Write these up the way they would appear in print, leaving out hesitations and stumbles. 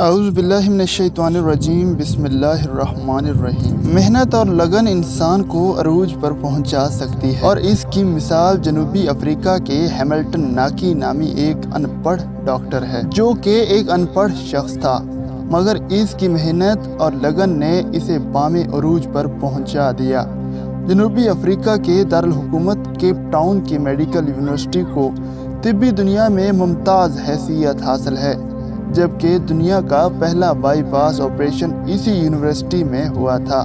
اعوذ باللہ من الشیطان الرجیم بسم اللہ الرحمن الرحیم۔ محنت اور لگن انسان کو عروج پر پہنچا سکتی ہے، اور اس کی مثال جنوبی افریقہ کے ہیملٹن ناکی نامی ایک ان پڑھ ڈاکٹر ہے، جو کہ ایک ان پڑھ شخص تھا، مگر اس کی محنت اور لگن نے اسے بام عروج پر پہنچا دیا۔ جنوبی افریقہ کے دارالحکومت کیپ ٹاؤن کی میڈیکل یونیورسٹی کو طبی دنیا میں ممتاز حیثیت حاصل ہے، جبکہ دنیا کا پہلا بائی پاس آپریشن اسی یونیورسٹی میں ہوا تھا۔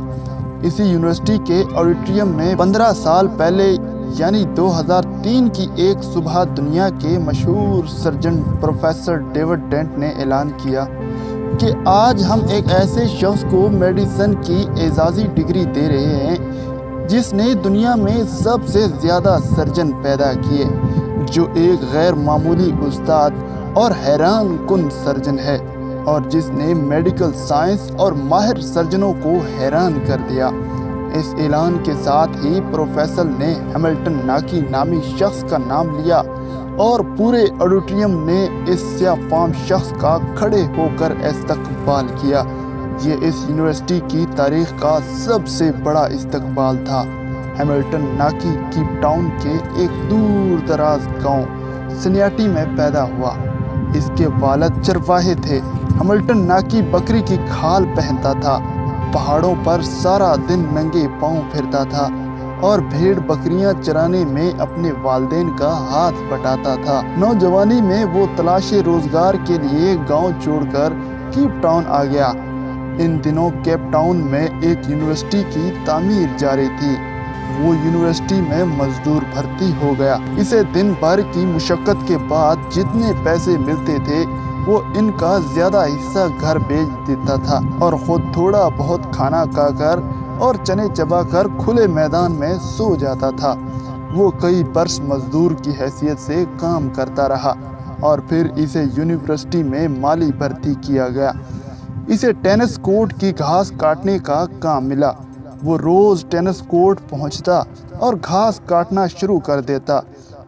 اسی یونیورسٹی کے آڈیٹوریم میں 15 سال پہلے یعنی 2003 کی ایک صبح دنیا کے مشہور سرجن پروفیسر ڈیوڈ ڈینٹ نے اعلان کیا کہ آج ہم ایک ایسے شخص کو میڈیسن کی اعزازی ڈگری دے رہے ہیں جس نے دنیا میں سب سے زیادہ سرجن پیدا کیے، جو ایک غیر معمولی استاد اور حیران کن سرجن ہے، اور جس نے میڈیکل سائنس اور ماہر سرجنوں کو حیران کر دیا۔ اس اعلان کے ساتھ ہی پروفیسر نے ہیملٹن ناکی نامی شخص کا نام لیا، اور پورے آڈیٹوریم نے اس سیاہ فام شخص کا کھڑے ہو کر استقبال کیا۔ یہ اس یونیورسٹی کی تاریخ کا سب سے بڑا استقبال تھا۔ ہیملٹن ناکی کیپ ٹاؤن کے ایک دور دراز گاؤں سنیاٹی میں پیدا ہوا۔ اس کے والد چرواہے تھے۔ ہیملٹن ناکی بکری کی کھال پہنتا تھا، پہاڑوں پر سارا دن ننگے پاؤں پھرتا تھا، اور بھیڑ بکریاں چرانے میں اپنے والدین کا ہاتھ بٹاتا تھا۔ نوجوانی میں وہ تلاش روزگار کے لیے گاؤں چھوڑ کر کیپ ٹاؤن آ گیا۔ ان دنوں کیپ ٹاؤن میں ایک یونیورسٹی کی تعمیر جاری تھی۔ وہ یونیورسٹی میں مزدور بھرتی ہو گیا۔ اسے دن بھر کی مشقت کے بعد جتنے پیسے ملتے تھے وہ ان کا زیادہ حصہ گھر بھیج دیتا تھا، اور خود تھوڑا بہت کھانا کھا کر اور چنے چبا کر کھلے میدان میں سو جاتا تھا۔ وہ کئی برس مزدور کی حیثیت سے کام کرتا رہا، اور پھر اسے یونیورسٹی میں مالی بھرتی کیا گیا۔ اسے ٹینس کورٹ کی گھاس کاٹنے کا کام ملا۔ وہ روز ٹینس کورٹ پہنچتا اور گھاس کاٹنا شروع کر دیتا۔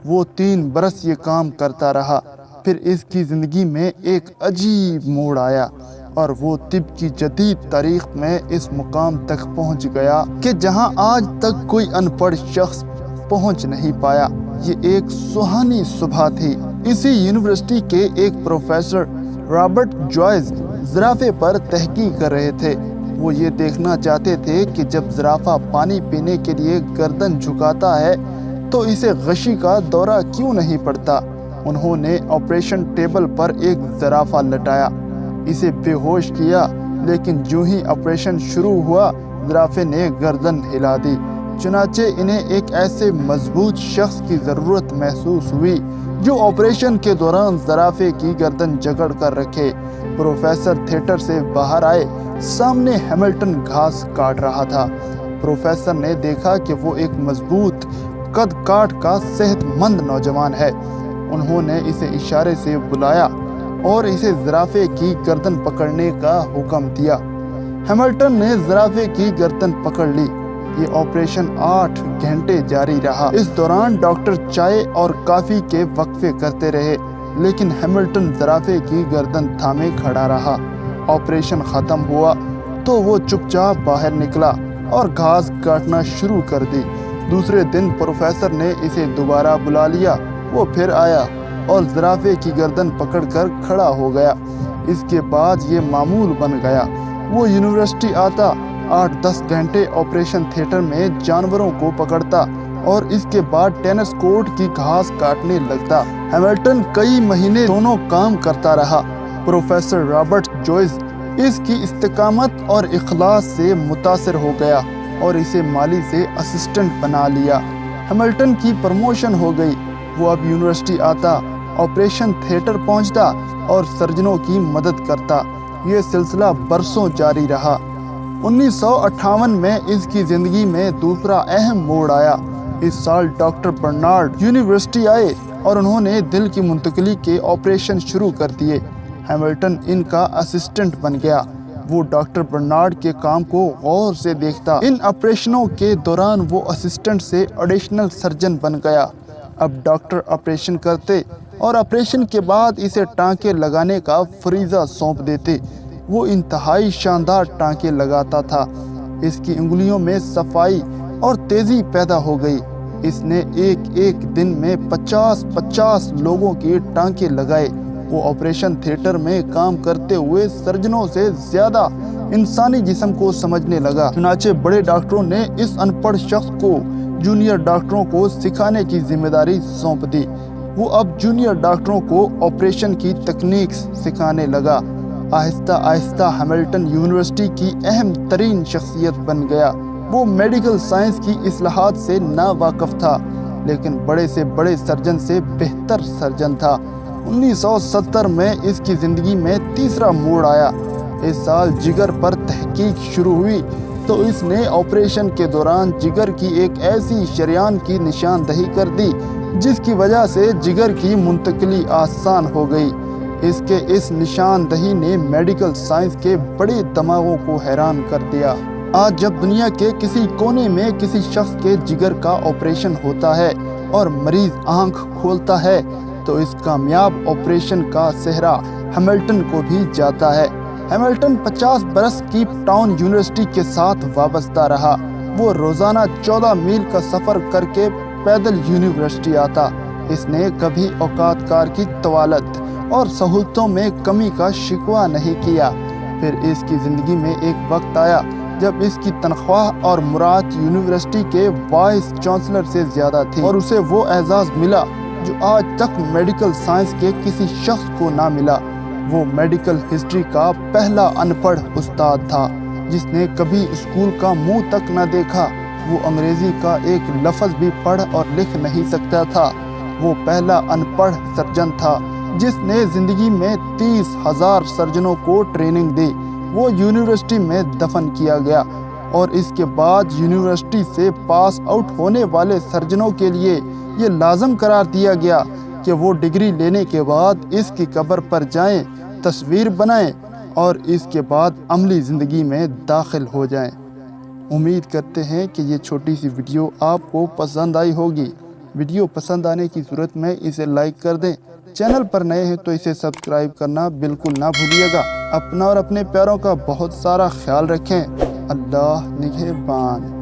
وہ 3 برس یہ کام کرتا رہا۔ پھر اس کی زندگی میں ایک عجیب موڑ آیا، اور وہ طب کی جدید تاریخ میں اس مقام تک پہنچ گیا کہ جہاں آج تک کوئی ان پڑھ شخص پہنچ نہیں پایا۔ یہ ایک سہانی صبح تھی۔ اسی یونیورسٹی کے ایک پروفیسر رابرٹ جوائز زرافے پر تحقیق کر رہے تھے۔ وہ یہ دیکھنا چاہتے تھے کہ جب زرافہ پانی پینے کے لیے گردن جھکاتا ہے تو اسے غشی کا دورہ کیوں نہیں پڑتا۔ انہوں نے آپریشن ٹیبل پر ایک زرافہ لٹایا، اسے بے ہوش کیا، لیکن جو ہی آپریشن شروع ہوا زرافے نے گردن ہلا دی۔ چنانچہ انہیں ایک ایسے مضبوط شخص کی ضرورت محسوس ہوئی جو آپریشن کے دوران زرافے کی گردن جکڑ کر رکھے۔ پروفیسر تھیٹر سے باہر آئے۔ سامنے ہیملٹن گھاس کاٹ رہا تھا۔ پروفیسر نے دیکھا کہ وہ ایک مضبوط قد کاٹ کا صحت مند نوجوان ہے۔ انہوں نے اسے اشارے سے بلایا اور اسے زرافے کی گردن پکڑنے کا حکم دیا۔ ہیملٹن نے زرافے کی گردن پکڑ لی۔ یہ آپریشن 8 گھنٹے جاری رہا۔ اس دوران ڈاکٹر چائے اور کافی کے وقفے کرتے رہے، لیکن ہیملٹن زرافے کی گردن تھامے کھڑا رہا۔ آپریشن ختم ہوا تو وہ چپ چاپ باہر نکلا اور گھاس کاٹنا شروع کر دی۔ دوسرے دن پروفیسر نے اسے دوبارہ بلا لیا۔ وہ پھر آیا اور زرافے کی گردن پکڑ کر کھڑا ہو گیا۔ اس کے بعد یہ معمول بن گیا۔ وہ یونیورسٹی آتا، 8-10 گھنٹے آپریشن تھیٹر میں جانوروں کو پکڑتا، اور اس کے بعد ٹینس کورٹ کی گھاس کاٹنے لگتا۔ ہیملٹن کئی مہینے دونوں کام کرتا رہا۔ پروفیسر رابرٹ جوائز اس کی استقامت اور اخلاص سے متاثر ہو گیا اور اسے مالی سے اسسٹنٹ بنا لیا۔ ہیملٹن کی پروموشن ہو گئی۔ وہ اب یونیورسٹی آتا، آپریشن تھیٹر پہنچتا اور سرجنوں کی مدد کرتا۔ یہ سلسلہ برسوں جاری رہا۔ 1958 میں اس کی زندگی میں دوسرا اہم موڑ آیا۔ اس سال ڈاکٹر برنارڈ یونیورسٹی آئے اور انہوں نے دل کی منتقلی کے آپریشن شروع کر دیے۔ ہیملٹن ان کا اسسٹنٹ بن گیا۔ وہ ڈاکٹر برنارڈ کے کام کو غور سے دیکھتا۔ ان آپریشنوں کے دوران وہ اسسٹنٹ سے ایڈیشنل سرجن بن گیا۔ اب ڈاکٹر آپریشن کرتے اور آپریشن کے بعد اسے ٹانکے لگانے کا فریضہ سونپ دیتے۔ وہ انتہائی شاندار ٹانکے لگاتا تھا۔ اس کی انگلیوں میں صفائی اور تیزی پیدا ہو گئی۔ اس نے ایک دن میں 50 لوگوں کے ٹانکے لگائے۔ وہ آپریشن تھیٹر میں کام کرتے ہوئے سرجنوں سے زیادہ انسانی جسم کو سمجھنے لگا۔ چنانچہ بڑے ڈاکٹروں نے اس ان پڑھ شخص کو جونیئر ڈاکٹروں کو سکھانے کی ذمہ داری سونپ دی۔ وہ اب جونیئر ڈاکٹروں کو آپریشن کی تکنیکس سکھانے لگا۔ آہستہ آہستہ ہیملٹن یونیورسٹی کی اہم ترین شخصیت بن گیا۔ وہ میڈیکل سائنس کی اصلاحات سے ناواقف تھا، لیکن بڑے سے بڑے سرجن سے بہتر سرجن تھا۔ 1970 میں اس کی زندگی میں تیسرا موڑ آیا۔ اس سال جگر پر تحقیق شروع ہوئی تو اس نے آپریشن کے دوران جگر کی ایک ایسی شریان کی نشاندہی کر دی جس کی وجہ سے جگر کی منتقلی آسان ہو گئی۔ اس کے اس نشاندہی نے میڈیکل سائنس کے بڑے دماغوں کو حیران کر دیا۔ آج جب دنیا کے کسی کونے میں کسی شخص کے جگر کا آپریشن ہوتا ہے اور مریض آنکھ کھولتا ہے تو اس کامیاب آپریشن کا سہرا ہیملٹن کو بھی جاتا ہے۔ ہیملٹن 50 برس کیپ ٹاؤن یونیورسٹی کے ساتھ وابستہ رہا۔ وہ روزانہ 14 میل کا سفر کر کے پیدل یونیورسٹی آتا۔ اس نے کبھی اوقات کار کی طوالت اور سہولتوں میں کمی کا شکوہ نہیں کیا۔ پھر اس کی زندگی میں ایک وقت آیا جب اس کی تنخواہ اور مراعات یونیورسٹی کے وائس چانسلر سے زیادہ تھی اور اسے وہ اعزاز ملا جو آج تک میڈیکل سائنس کے کسی شخص کو نہ ملا۔ وہ میڈیکل ہسٹری کا پہلا ان پڑھ استاد تھا جس نے کبھی اسکول کا منہ تک نہ دیکھا۔ وہ انگریزی کا ایک لفظ بھی پڑھ اور لکھ نہیں سکتا تھا۔ وہ پہلا ان پڑھ سرجن تھا جس نے زندگی میں 30,000 سرجنوں کو ٹریننگ دی۔ وہ یونیورسٹی میں دفن کیا گیا اور اس کے بعد یونیورسٹی سے پاس آؤٹ ہونے والے سرجنوں کے لیے یہ لازم قرار دیا گیا کہ وہ ڈگری لینے کے بعد اس کی قبر پر جائیں، تصویر بنائیں اور اس کے بعد عملی زندگی میں داخل ہو جائیں۔ امید کرتے ہیں کہ یہ چھوٹی سی ویڈیو آپ کو پسند آئی ہوگی۔ ویڈیو پسند آنے کی صورت میں اسے لائک کر دیں۔ چینل پر نئے ہیں تو اسے سبسکرائب کرنا بالکل نہ بھولیے گا۔ اپنا اور اپنے پیاروں کا بہت سارا خیال رکھیں۔ اللہ نگہبان۔